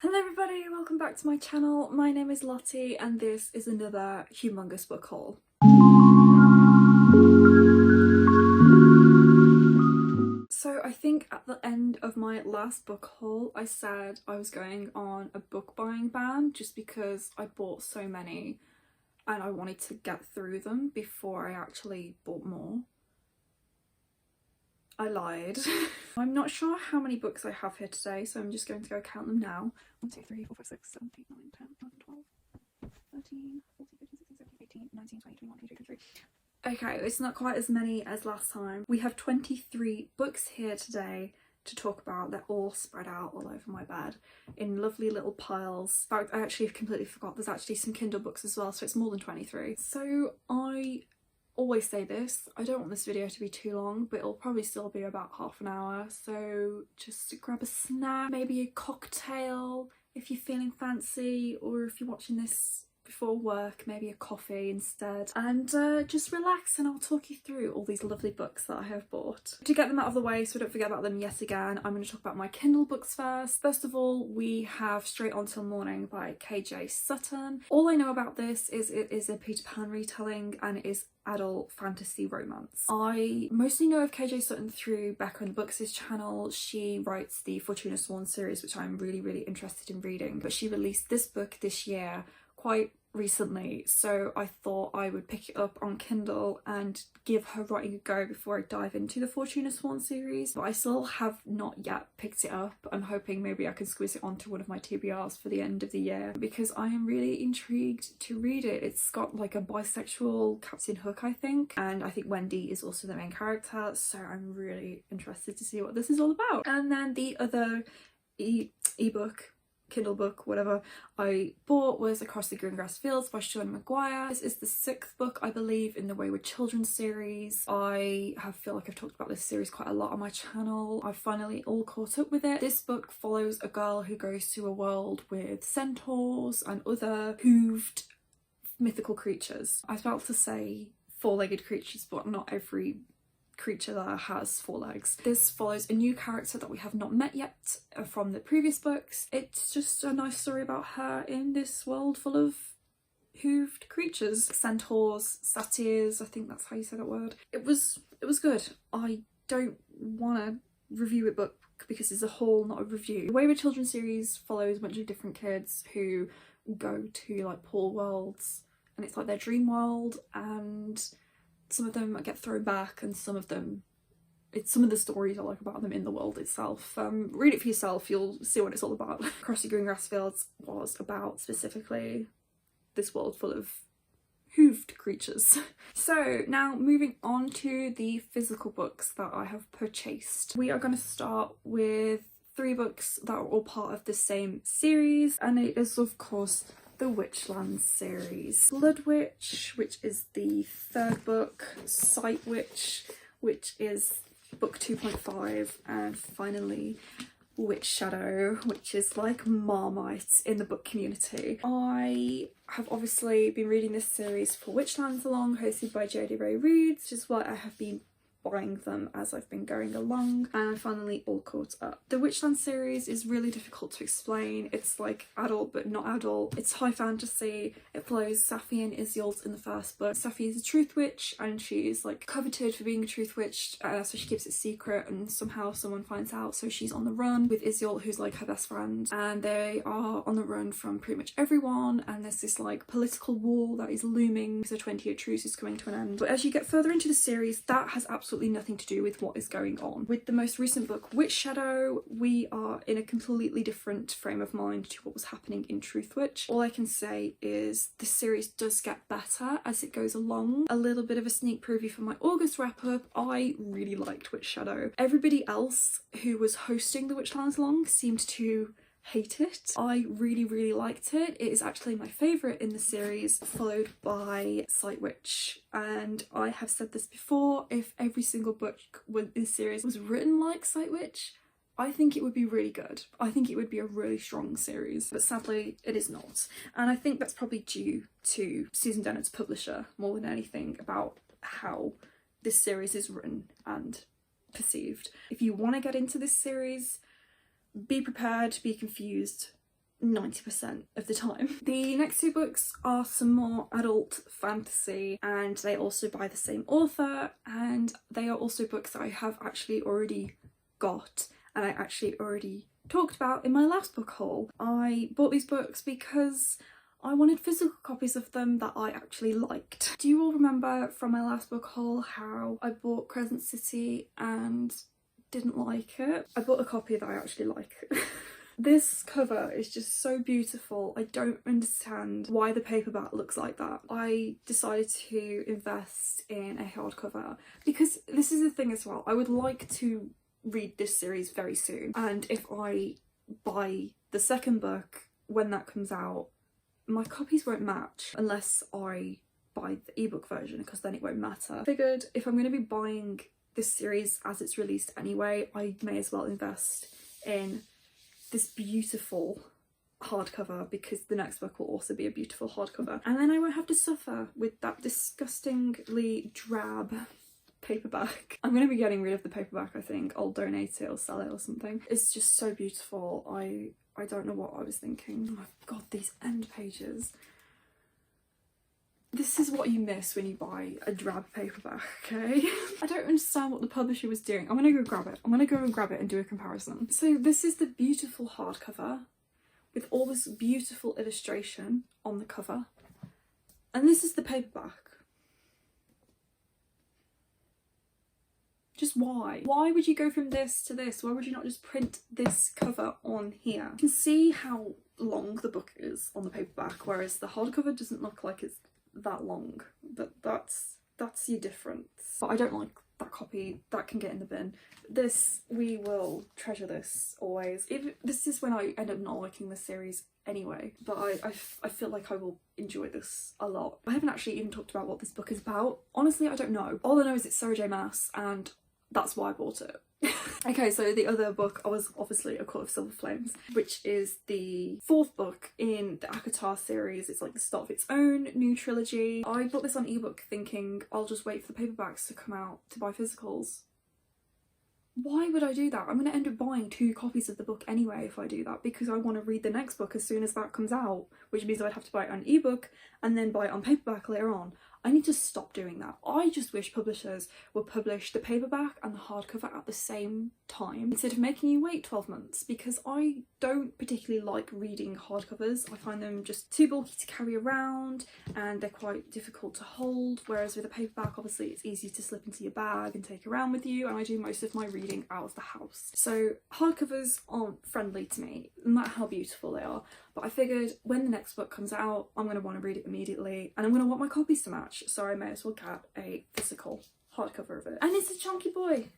Hello everybody, welcome back to my channel. My name is Lottie and this is another humongous book haul. So I think at the end of my last book haul I said I was going on a book buying ban just because I bought so many and I wanted to get through them before I actually bought more. I lied. I'm not sure how many books I have here today, so I'm just going to go count them now. 1, 2, 3, 4, 5, 6, 7, 8, 9, 10, 11, 12, 13, 14, 15, 16, 17, 18, 19, 20, 21, 22, 23. Okay, it's not quite as many as last time. We have 23 books here today to talk about. They're all spread out all over my bed in lovely little piles. In fact, I actually completely forgot there's actually some Kindle books as well, so it's more than 23. So I always say this, I don't want this video to be too long, but it'll probably still be about half an hour, so just grab a snack, maybe a cocktail if you're feeling fancy, or if you're watching this before work, maybe a coffee instead, and just relax and I'll talk you through all these lovely books that I have bought. To get them out of the way so I don't forget about them yet again, I'm going to talk about my Kindle books first. First of all, we have Straight On Till Morning by KJ Sutton. All I know about this is it is a Peter Pan retelling and it is adult fantasy romance. I mostly know of KJ Sutton through Becca and Books' channel. She writes the Fortuna Sworn series, which I'm really interested in reading, but she released this book this year quite recently, so I thought I would pick it up on Kindle and give her writing a go before I dive into the Fortuna Sworn series, but I still have not yet picked it up. I'm hoping maybe I can squeeze it onto one of my TBRs for the end of the year because I am really intrigued to read it. It's got like a bisexual Captain Hook, I think, and I think Wendy is also the main character, so I'm really interested to see what this is all about. And then the other ebook, Kindle book, whatever, I bought was Across the Green Grass Fields by Seanan McGuire. This is the 6th book, I believe, in the Wayward Children series. I feel like I've talked about this series quite a lot on my channel. I've finally all caught up with it. This book follows a girl who goes to a world with centaurs and other hooved mythical creatures. I was about to say four-legged creatures, but not every creature that has 4 legs. This follows a new character that we have not met yet from the previous books. It's just a nice story about her in this world full of hooved creatures. Centaurs, satyrs, I think that's how you say that word. It was good. I don't want to review it book because it's a haul, not a review. The Wayward Children series follows a bunch of different kids who go to like pool worlds and it's like their dream world, and some of them get thrown back and some of them, it's some of the stories I like about them in the world itself. Read it for yourself, you'll see what it's all about. Across the Green Grass Fields was about specifically this world full of hooved creatures. So now moving on to the physical books that I have purchased. We are going to start with 3 books that are all part of the same series, and it is of course the Witchlands series. Blood Witch, which is the 3rd book, Sight Witch, which is book 2.5, and finally Witch Shadow, which is like Marmite in the book community. I have obviously been reading this series for Witchlands Along, hosted by Jodie Ray Reeves, which is why I have been buying them as I've been going along, and I'm finally all caught up. The Witchlands series is really difficult to explain. It's like adult but not adult. It's high fantasy. It follows Safi and Iseult in the 1st book. Safi is a truth witch and she is like coveted for being a truth witch, so she keeps it secret and somehow someone finds out, so she's on the run with Iseult, who's like her best friend, and they are on the run from pretty much everyone, and there's this like political war that is looming, so 20-year truce is coming to an end. But as you get further into the series, that has absolutely nothing to do with what is going on. With the most recent book, Witch Shadow, we are in a completely different frame of mind to what was happening in Truth Witch. All I can say is this series does get better as it goes along. A little bit of a sneak preview for my August wrap up. I really liked Witch Shadow. Everybody else who was hosting the Witchlands Long seemed to hate it. I really liked it. It is actually my favourite in the series, followed by Sight Witch, and I have said this before, if every single book in this series was written like Sight Witch, I think it would be really good. I think it would be a really strong series, but sadly it is not, and I think that's probably due to Susan Dennard's publisher more than anything about how this series is written and perceived. If you want to get into this series, be prepared to be confused 90% of the time. The next two books are some more adult fantasy, and they also by the same author, and they are also books that I have actually already got and I actually already talked about in my last book haul. I bought these books because I wanted physical copies of them that I actually liked. Do you all remember from my last book haul how I bought Crescent City and didn't like it? I bought a copy that I actually like. This cover is just so beautiful. I don't understand why the paperback looks like that. I decided to invest in a hardcover because this is the thing as well. I would like to read this series very soon, and if I buy the second book when that comes out, my copies won't match unless I buy the ebook version, because then it won't matter. I figured if I'm going to be buying this series as it's released anyway, I may as well invest in this beautiful hardcover, because the next book will also be a beautiful hardcover, and then I won't have to suffer with that disgustingly drab paperback. I'm going to be getting rid of the paperback. I think I'll donate it or sell it or something. It's just so beautiful. I don't know what I was thinking. Oh my god, these end pages. This is what you miss when you buy a drab paperback, okay? I don't understand what the publisher was doing. I'm gonna go grab it. I'm gonna go and grab it and do a comparison. So this is the beautiful hardcover with all this beautiful illustration on the cover. And this is the paperback. Just why? Why would you go from this to this? Why would you not just print this cover on here? You can see how long the book is on the paperback, whereas the hardcover doesn't look like it's that long, but that's your difference. But I don't like that copy. That can get in the bin. This, we will treasure this always. This is when I end up not liking the series anyway, but I feel like I will enjoy this a lot. I haven't actually even talked about what this book is about. Honestly, I don't know. All I know is it's Sarah J Maas, and that's why I bought it. Okay, so the other book was obviously A Court of Silver Flames, which is the fourth book in the ACOTAR series. It's like the start of its own new trilogy. I bought this on ebook thinking I'll just wait for the paperbacks to come out to buy physicals. Why would I do that? I'm going to end up buying 2 copies of the book anyway if I do that, because I want to read the next book as soon as that comes out, which means I'd have to buy it on ebook and then buy it on paperback later on. I need to stop doing that. I just wish publishers would publish the paperback and the hardcover at the same time instead of making you wait 12 months, because I don't particularly like reading hardcovers. I find them just too bulky to carry around and they're quite difficult to hold, whereas with a paperback obviously it's easy to slip into your bag and take around with you, and I do most of my reading out of the house. So hardcovers aren't friendly to me, no matter how beautiful they are. But I figured when the next book comes out, I'm going to want to read it immediately and I'm going to want my copies to match, so I may as well get a physical hardcover of it. And it's a chunky boy.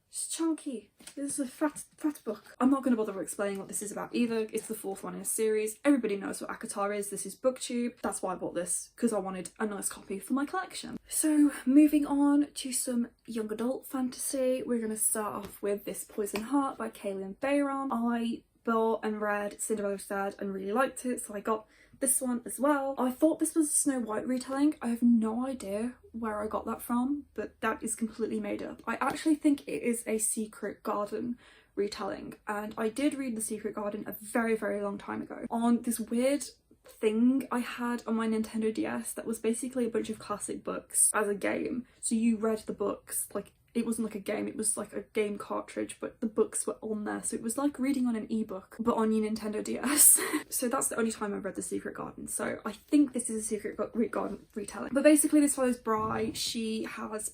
It's chunky. This is a fat book. I'm not going to bother explaining what this is about either. It's the 4th one in a series. Everybody knows what ACOTAR is. This is BookTube. That's why I bought this, because I wanted a nice copy for my collection. So moving on to some young adult fantasy, we're going to start off with This Poison Heart by Kalynn Bayron. I bought and read Cinderella's Dad and really liked it, so I got this one as well. I thought this was a Snow White retelling. I have no idea where I got that from, but that is completely made up. I actually think it is a Secret Garden retelling, and I did read The Secret Garden a very, very long time ago on this weird thing I had on my Nintendo DS that was basically a bunch of classic books as a game. So you read the books, like it wasn't like a game, it was like a game cartridge, but the books were on there, so it was like reading on an ebook but on your Nintendo DS. So that's the only time I've read The Secret Garden, so I think this is a Secret Garden retelling. But basically this follows Bri. She has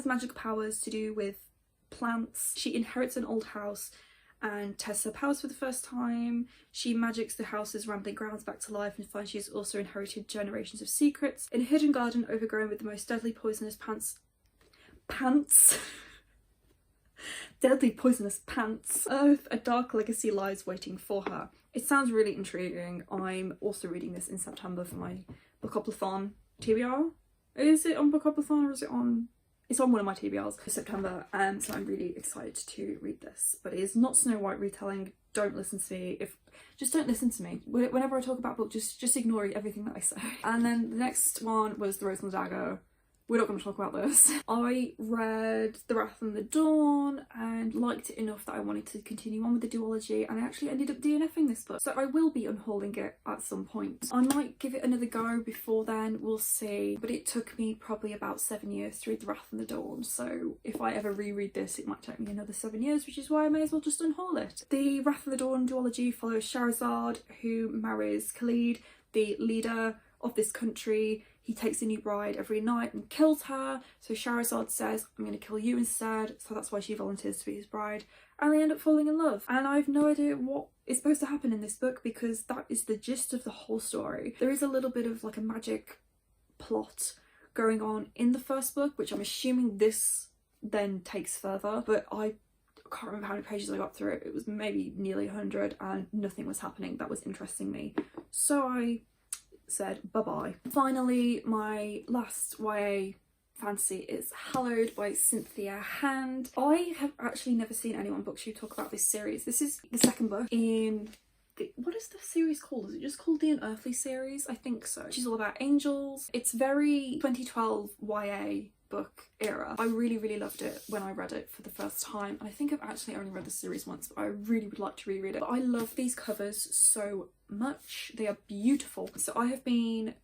magic powers to do with plants. She inherits an old house and tests her powers for the first time. She magics the house's rambling grounds back to life and finds she has also inherited generations of secrets in a hidden garden overgrown with the most deadly poisonous deadly poisonous pants. A dark legacy lies waiting for her. It sounds really intriguing. I'm also reading this in September for my Bookoplathon TBR. Is it on Bookoplathon or is it on... It's on one of my TBRs for September, so I'm really excited to read this. But it is not Snow White retelling. Don't listen to me. Just don't listen to me. Whenever I talk about books, just ignore everything that I say. And then the next one was The Rose and the Dagger. we're not going to talk about this. I read The Wrath and the Dawn and liked it enough that I wanted to continue on with the duology, and I actually ended up DNFing this book. So I will be unhauling it at some point. I might give it another go before then, we'll see. But it took me probably about 7 years to read The Wrath and the Dawn, so if I ever reread this, it might take me another 7 years, which is why I may as well just unhaul it. The Wrath of the Dawn duology follows Shahrazad, who marries Khalid, the leader of this country. He takes a new bride every night and kills her, so Shahrazad says, I'm going to kill you instead, so that's why she volunteers to be his bride, and they end up falling in love. And I have no idea what is supposed to happen in this book, because that is the gist of the whole story. There is a little bit of like a magic plot going on in the first book, which I'm assuming this then takes further, but I can't remember how many pages I got through it. It was maybe nearly 100 and nothing was happening that was interesting me, so I said bye-bye. Finally, my last YA fantasy is Hallowed by Cynthia Hand. I have actually never seen anyone booktube talk about this series. This is the second book in the, what is the series called? Is it just called the Unearthly series? I think so. She's all about angels. It's very 2012 YA book era. I really loved it when I read it for the first time, and I think I've actually only read the series once, but I really would like to reread it. But I love these covers so much. They are beautiful. So I have been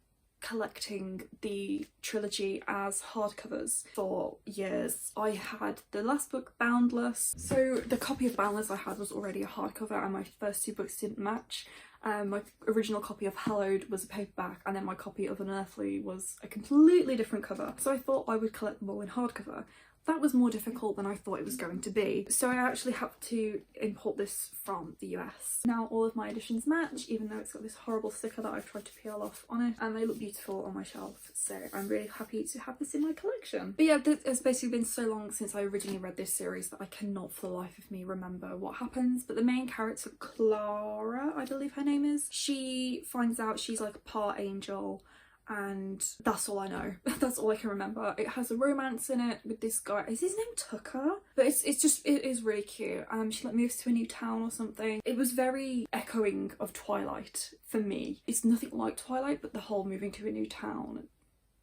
collecting the trilogy as hardcovers for years. I had the last book, Boundless, so the copy of Boundless I had was already a hardcover and my first two books didn't match. My original copy of Hallowed was a paperback, and then my copy of Unearthly was a completely different cover, so I thought I would collect them all in hardcover. That was more difficult than I thought it was going to be, so I actually had to import this from the US. Now all of my editions match, even though it's got this horrible sticker that I've tried to peel off on it, and they look beautiful on my shelf, so I'm really happy to have this in my collection. But yeah, it's basically been so long since I originally read this series that I cannot for the life of me remember what happens, but the main character, Clara, I believe her name is, she finds out she's like a part angel, and that's all I know. That's all I can remember. It has a romance in it with this guy. Is his name Tucker? But it is really cute. She like moves to a new town or something. It was very echoing of Twilight for me. It's nothing like Twilight, but the whole moving to a new town,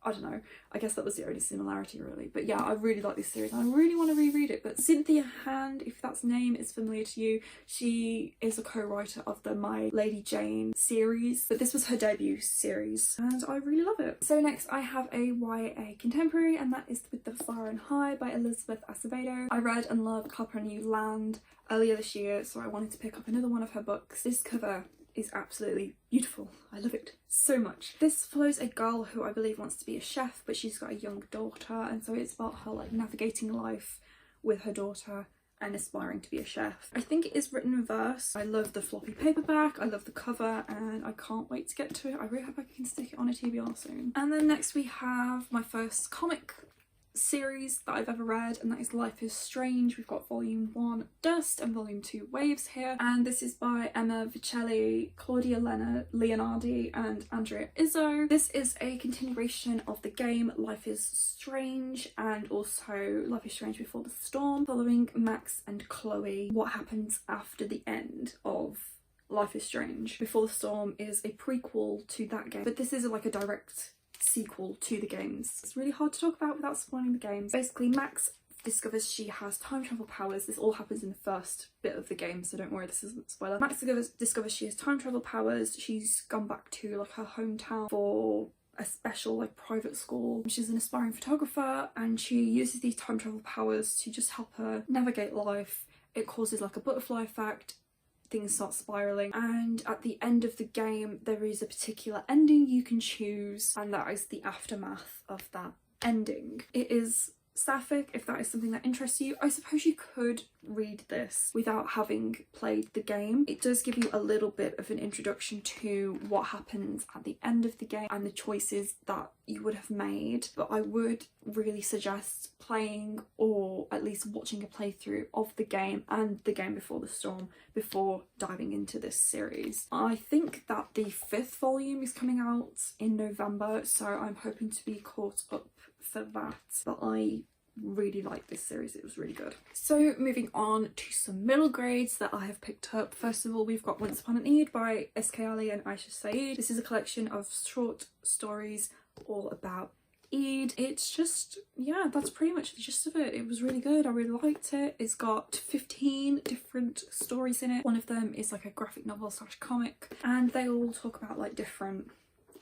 I don't know, I guess that was the only similarity really. But yeah, I really like this series and I really want to reread it. But Cynthia Hand, if that name is familiar to you, she is a co-writer of the My Lady Jane series, but this was her debut series and I really love it. So next I have a YA contemporary, and that is With the Fire and High by Elizabeth Acevedo. I read and loved Copper and New Land earlier this year, so I wanted to pick up another one of her books. This cover is absolutely beautiful. I love it so much. This follows a girl who I believe wants to be a chef, but she's got a young daughter, and so it's about her like navigating life with her daughter and aspiring to be a chef. I think it is written in verse. I love the floppy paperback, I love the cover, and I can't wait to get to it. I really hope I can stick it on a TBR soon. And then next we have my first comic series that I've ever read, and that is Life is Strange. We've got volume 1 Dust and volume 2 Waves here, and this is by Emma Vieceli, Claudia Leonardi and Andrea Izzo. This is a continuation of the game Life is Strange, and also Life is Strange Before the Storm, following Max and Chloe. What happens after the end of Life is Strange Before the Storm is a prequel to that game, but this is like a direct sequel to the games. It's really hard to talk about without spoiling the games. Basically, Max discovers she has time travel powers. This all happens in the first bit of the game, so don't worry, this isn't a spoiler. Max discovers she has time travel powers. She's gone back to like her hometown for a special like private school. She's an aspiring photographer and she uses these time travel powers to just help her navigate life. It causes like a butterfly effect. Things start spiraling, and at the end of the game there is a particular ending you can choose, and that is the aftermath of that ending. It is sapphic if that is something that interests you. I suppose you could read this without having played the game. It does give you a little bit of an introduction to what happens at the end of the game and the choices that you would have made, but I would really suggest playing or at least watching a playthrough of the game and the game Before the Storm before diving into this series. I think that the 5th volume is coming out in November, so I'm hoping to be caught up for that, but I really like this series. It was really good. So moving on to some middle grades that I have picked up. First of all, we've got Once Upon an Eid by S.K. Ali and Aisha Saeed. This is a collection of short stories all about Eid. It's just, yeah, that's pretty much the gist of it. It was really good. I really liked it. It's got 15 different stories in it. One of them is like a graphic novel slash comic, and they all talk about like different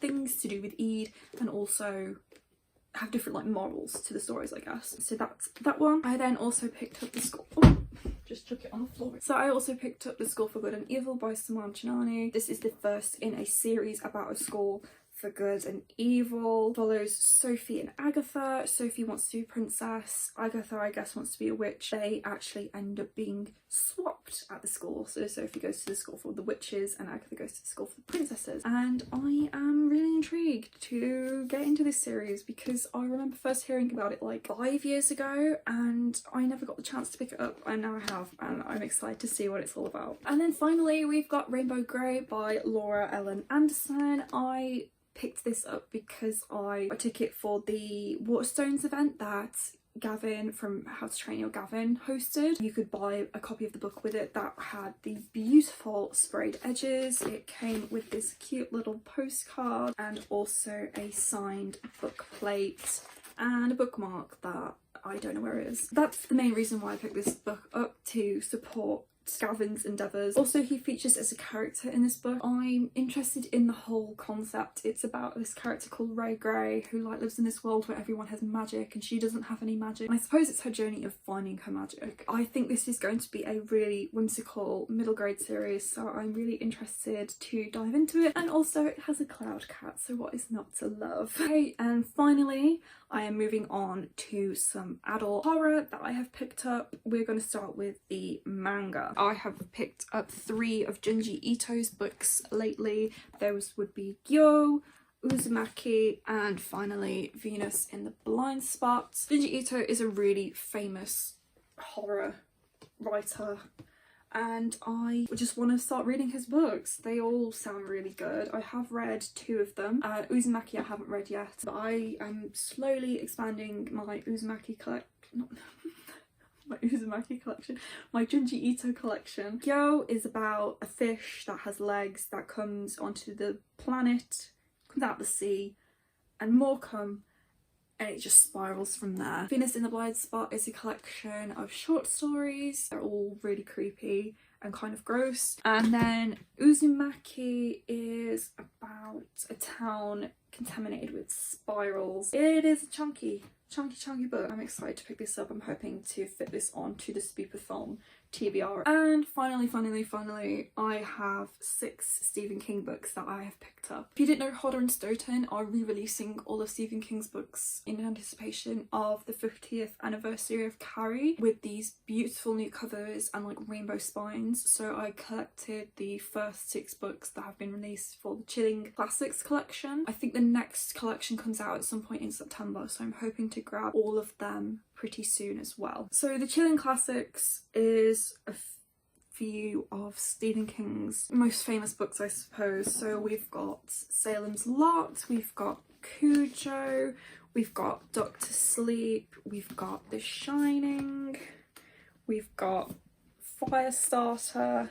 things to do with Eid, and also have different like morals to the stories, I guess. So that's that one. I then also picked up the school. Oh, just chuck it on the floor. So I also picked up The School for Good and Evil by Suman Chainani. This is the first in a series about a school for good and evil. Follows Sophie and Agatha. Sophie wants to be a princess. Agatha, I guess, wants to be a witch. They actually end up being swapped at the school. So Sophie goes to the school for the witches and Agatha goes to the school for the princesses. And I am really intrigued to get into this series because I remember first hearing about it like 5 years ago and I never got the chance to pick it up, and now I have, and I'm excited to see what it's all about. And then finally we've got Rainbow Grey by Laura Ellen Andersen. I picked this up because I got a ticket for the Waterstones event that Gavin from How to Train Your Gavin hosted. You could buy a copy of the book with it that had these beautiful sprayed edges. It came with this cute little postcard and also a signed book plate and a bookmark that I don't know where it is. That's the main reason why I picked this book up, to support Gavin's endeavours. Also, he features as a character in this book. I'm interested in the whole concept. It's about this character called Ray Gray who like lives in this world where everyone has magic and she doesn't have any magic. And I suppose it's her journey of finding her magic. I think this is going to be a really whimsical middle grade series, so I'm really interested to dive into it. And also it has a cloud cat, so what is not to love? Okay, and finally I am moving on to some adult horror that I have picked up. We're going to start with the manga. I have picked up 3 of Junji Ito's books lately. Those would be Cujo, Uzumaki, and finally Venus in the Blindspot. Junji Ito is a really famous horror writer and I just want to start reading his books. They all sound really good. I have read 2 of them. Uzumaki I haven't read yet, but I am slowly expanding my Uzumaki collection. My Uzumaki collection, my Junji Ito collection. Cujo is about a fish that has legs that comes onto the planet, comes out the sea, and more come, and it just spirals from there. Venus in the Blindspot is a collection of short stories. They're all really creepy and kind of gross. And then Uzumaki is about a town contaminated with spirals. It is a chunky book. I'm excited to pick this up. I'm hoping to fit this on to the Spooper film TBR. And finally, I have 6 Stephen King books that I have picked up. If you didn't know, Hodder and Stoughton are re-releasing all of Stephen King's books in anticipation of the 50th anniversary of Carrie, with these beautiful new covers and like rainbow spines. So I collected the first 6 books that have been released for the Chilling Classics collection. I think the next collection comes out at some point in September, so I'm hoping to grab all of them pretty soon as well. So the Chilling Classics is a few of Stephen King's most famous books, I suppose. So we've got Salem's Lot, we've got Cujo, we've got Doctor Sleep, we've got The Shining, we've got Firestarter,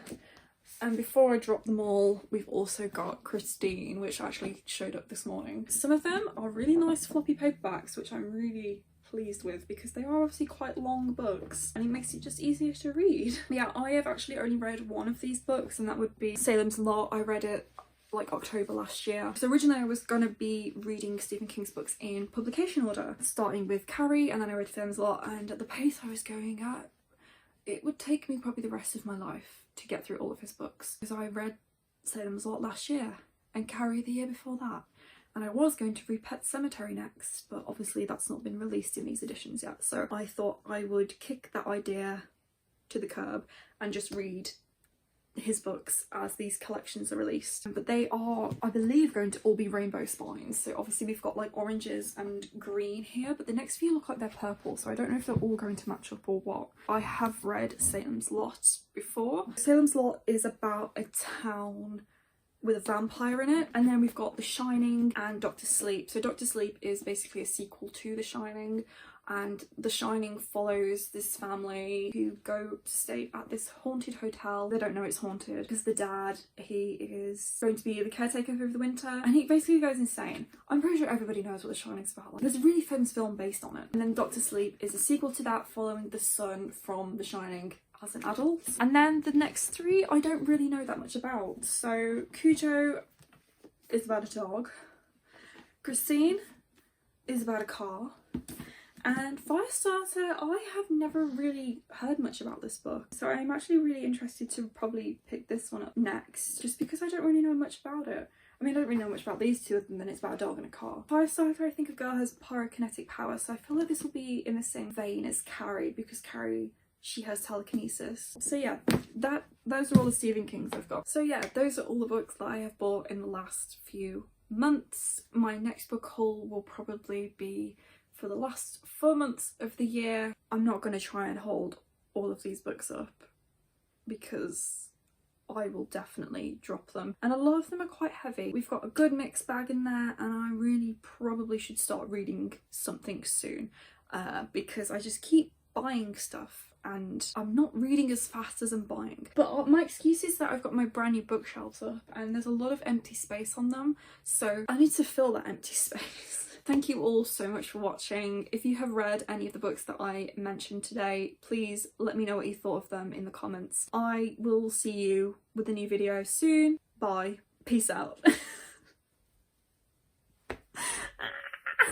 and before I drop them all, we've also got Christine, which actually showed up this morning. Some of them are really nice floppy paperbacks, which I'm really pleased with because they are obviously quite long books and it makes it just easier to read. Yeah, I have actually only read one of these books, and that would be Salem's Lot. I read it like October last year. So originally I was gonna be reading Stephen King's books in publication order, starting with Carrie and then I read Salem's Lot, and at the pace I was going at, it would take me probably the rest of my life to get through all of his books, because I read Salem's Lot last year and Carrie the year before that. And I was going to read Pet Sematary next, but obviously that's not been released in these editions yet. So I thought I would kick that idea to the curb and just read his books as these collections are released. But they are, I believe, going to all be rainbow spines. So obviously we've got like oranges and green here, but the next few look like they're purple. So I don't know if they're all going to match up or what. I have read Salem's Lot before. Salem's Lot is about a town with a vampire in it, and then we've got The Shining and Doctor Sleep. So Doctor Sleep is basically a sequel to The Shining, and The Shining follows this family who go to stay at this haunted hotel. They don't know it's haunted because the dad, he is going to be the caretaker over the winter, and he basically goes insane. I'm pretty sure everybody knows what The Shining's about. Like, there's a really famous film based on it. And then Doctor Sleep is a sequel to that, following the son from The Shining as an adult. And then the next three I don't really know that much about. So Cujo is about a dog, Christine is about a car, and Firestarter, I have never really heard much about this book, so I'm actually really interested to probably pick this one up next, just because I don't really know much about it. I mean, I don't really know much about these two other than it's about a dog and a car. Firestarter, I think a girl has pyrokinetic power, so I feel like this will be in the same vein as Carrie, because Carrie, she has telekinesis. So yeah, those are all the Stephen Kings I've got. So yeah, those are all the books that I have bought in the last few months. My next book haul will probably be for the last 4 months of the year. I'm not going to try and hold all of these books up because I will definitely drop them, and a lot of them are quite heavy. We've got a good mixed bag in there, and I really probably should start reading something soon because I just keep buying stuff and I'm not reading as fast as I'm buying. But my excuse is that I've got my brand new bookshelves up and there's a lot of empty space on them, so I need to fill that empty space. Thank you all so much for watching. If you have read any of the books that I mentioned today, please let me know what you thought of them in the comments. I will see you with a new video soon. Bye. Peace out.